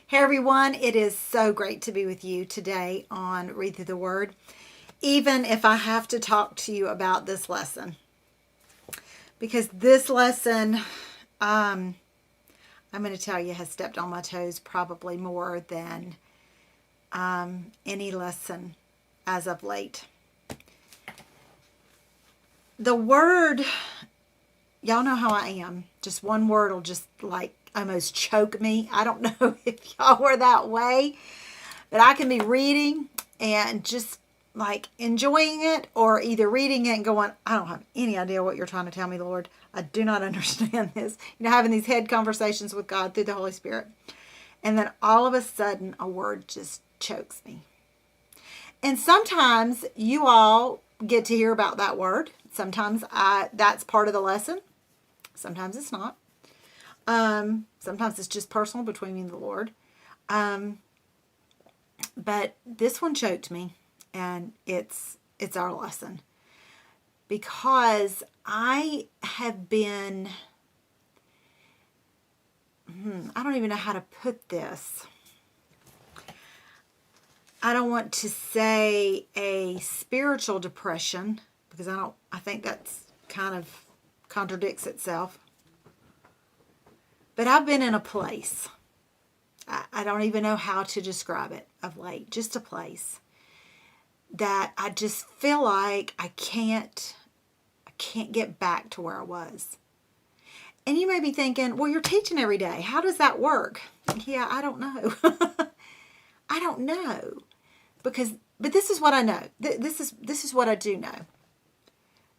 Hey everyone, it is so great to be with you today on Read Through the Word, even if I have to talk to you about this lesson. Because this lesson, I'm going to tell you, has stepped on my toes probably more than any lesson as of late. The word, y'all know how I am. Just one word will just like almost choke me. I don't know if y'all were that way, but I can be reading and just like enjoying it, or either reading it and going, I don't have any idea what you're trying to tell me, Lord. I do not understand this. Having these head conversations with God through the Holy Spirit. And then all of a sudden a word just chokes me. And sometimes you all get to hear about that word. Sometimes that's part of the lesson. Sometimes it's not. Sometimes it's just personal between me and the Lord. But this one choked me, and it's our lesson. Because I have been, I don't even know how to put this. I don't want to say a spiritual depression, because I think that's kind of contradicts itself. But I've been in a place, I don't even know how to describe it of late, just a place that I just feel like I can't get back to where I was. And you may be thinking, well, you're teaching every day. How does that work? Yeah, I don't know. I don't know. But this is what I know. This is what I do know.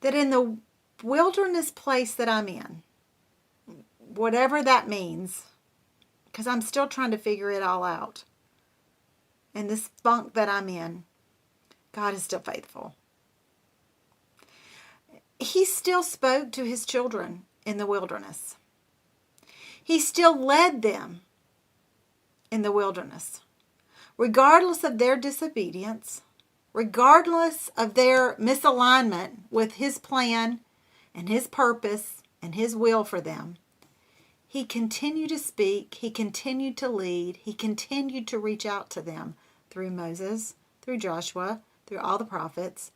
That in the wilderness place that I'm in, whatever that means, because I'm still trying to figure it all out. And this funk that I'm in, God is still faithful. He still spoke to his children in the wilderness. He still led them in the wilderness. Regardless of their disobedience, regardless of their misalignment with his plan and his purpose and his will for them, he continued to speak, he continued to lead, he continued to reach out to them through Moses, through Joshua, through all the prophets,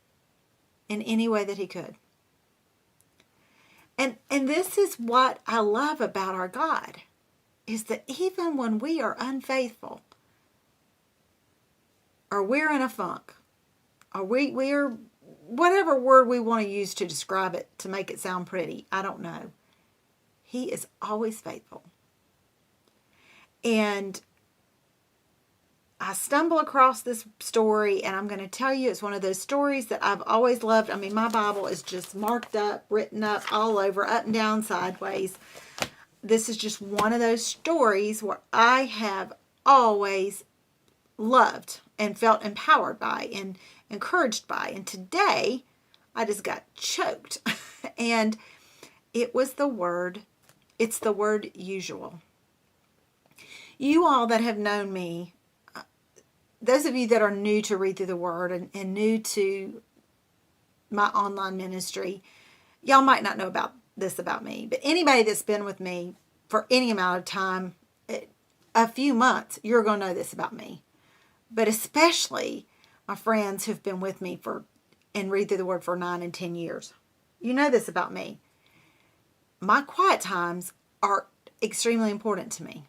in any way that he could. And this is what I love about our God, is that even when we are unfaithful, or we're in a funk, or we're, whatever word we want to use to describe it, to make it sound pretty, I don't know. He is always faithful. And I stumble across this story, and I'm going to tell you, it's one of those stories that I've always loved. I mean, my Bible is just marked up, written up, all over, up and down, sideways. This is just one of those stories where I have always loved and felt empowered by and encouraged by. And today, I just got choked. And it was the word, it's the word usual. You all that have known me, those of you that are new to Read Through the Word and new to my online ministry, y'all might not know about this about me. But anybody that's been with me for any amount of time, a few months, you're going to know this about me. But especially my friends who've been with me and Read Through the Word for 9 and 10 years. You know this about me. My quiet times are extremely important to me.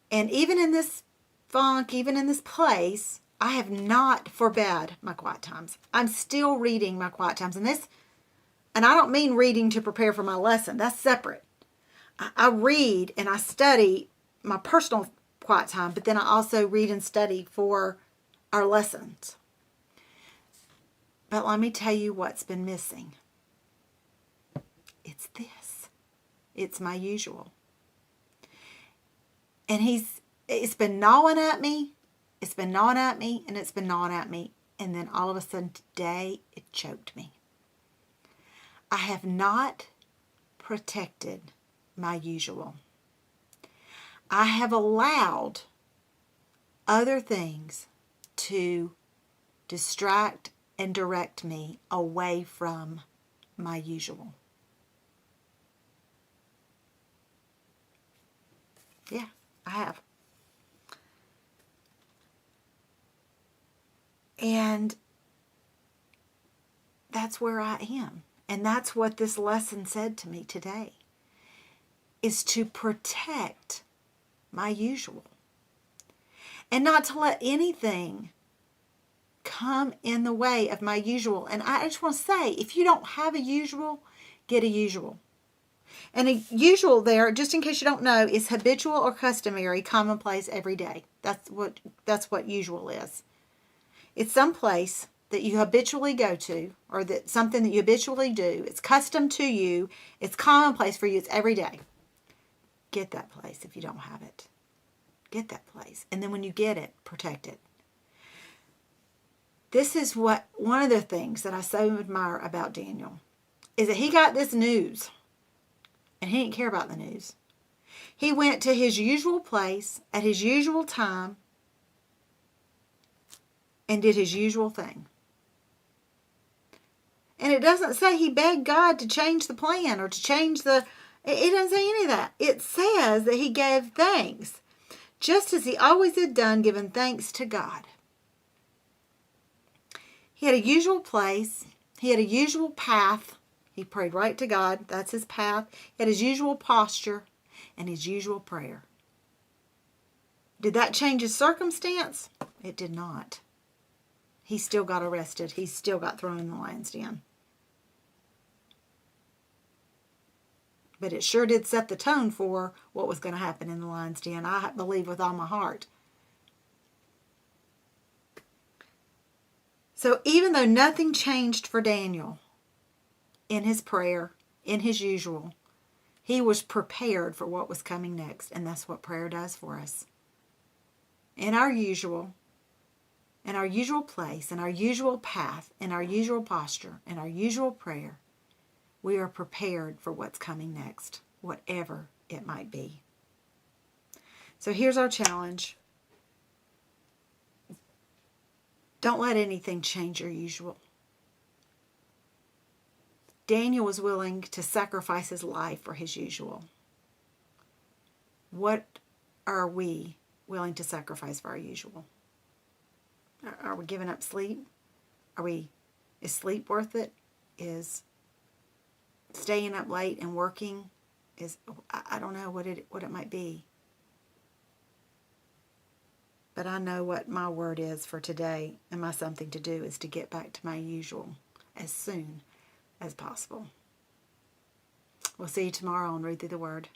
And even in this funk, even in this place, I have not forbade my quiet times. I'm still reading my quiet times. And I don't mean reading to prepare for my lesson. That's separate. I read and I study my personal quiet time, but then I also read and study for our lessons. But let me tell you what's been missing. It's this. It's my usual. And it's been gnawing at me. It's been gnawing at me, and it's been gnawing at me. And then all of a sudden today, it choked me. I have not protected my usual. I have allowed other things to distract and direct me away from my usual. Yeah, I have. And that's where I am. And that's what this lesson said to me today, is to protect my usual. And not to let anything come in the way of my usual. And I just want to say, if you don't have a usual, get a usual. And a usual there, just in case you don't know, is habitual or customary, commonplace, everyday. That's what usual is. It's some place that you habitually go to, or that something that you habitually do. It's custom to you. It's commonplace for you. It's every day. Get that place if you don't have it. Get that place. And then when you get it, protect it. This is one of the things that I so admire about Daniel, is that he got this news, and he didn't care about the news. He went to his usual place at his usual time and did his usual thing. And it doesn't say he begged God to change the plan or to change it doesn't say any of that. It says that he gave thanks, just as he always had done, giving thanks to God. He had a usual place. He had a usual path. He prayed right to God. That's his path. He had his usual posture and his usual prayer. Did that change his circumstance? It did not. He still got arrested. He still got thrown in the lion's den. But it sure did set the tone for what was going to happen in the lion's den. I believe with all my heart. So even though nothing changed for Daniel in his prayer, in his usual, he was prepared for what was coming next. And that's what prayer does for us. In our usual place, in our usual path, in our usual posture, in our usual prayer, we are prepared for what's coming next, whatever it might be. So here's our challenge. Don't let anything change your usual. Daniel was willing to sacrifice his life for his usual. What are we willing to sacrifice for our usual? Are we giving up sleep? Is sleep worth it? Is staying up late and working? I don't know what it might be. But I know what my word is for today, and my something to do is to get back to my usual as soon as possible. We'll see you tomorrow on Read Through the Word.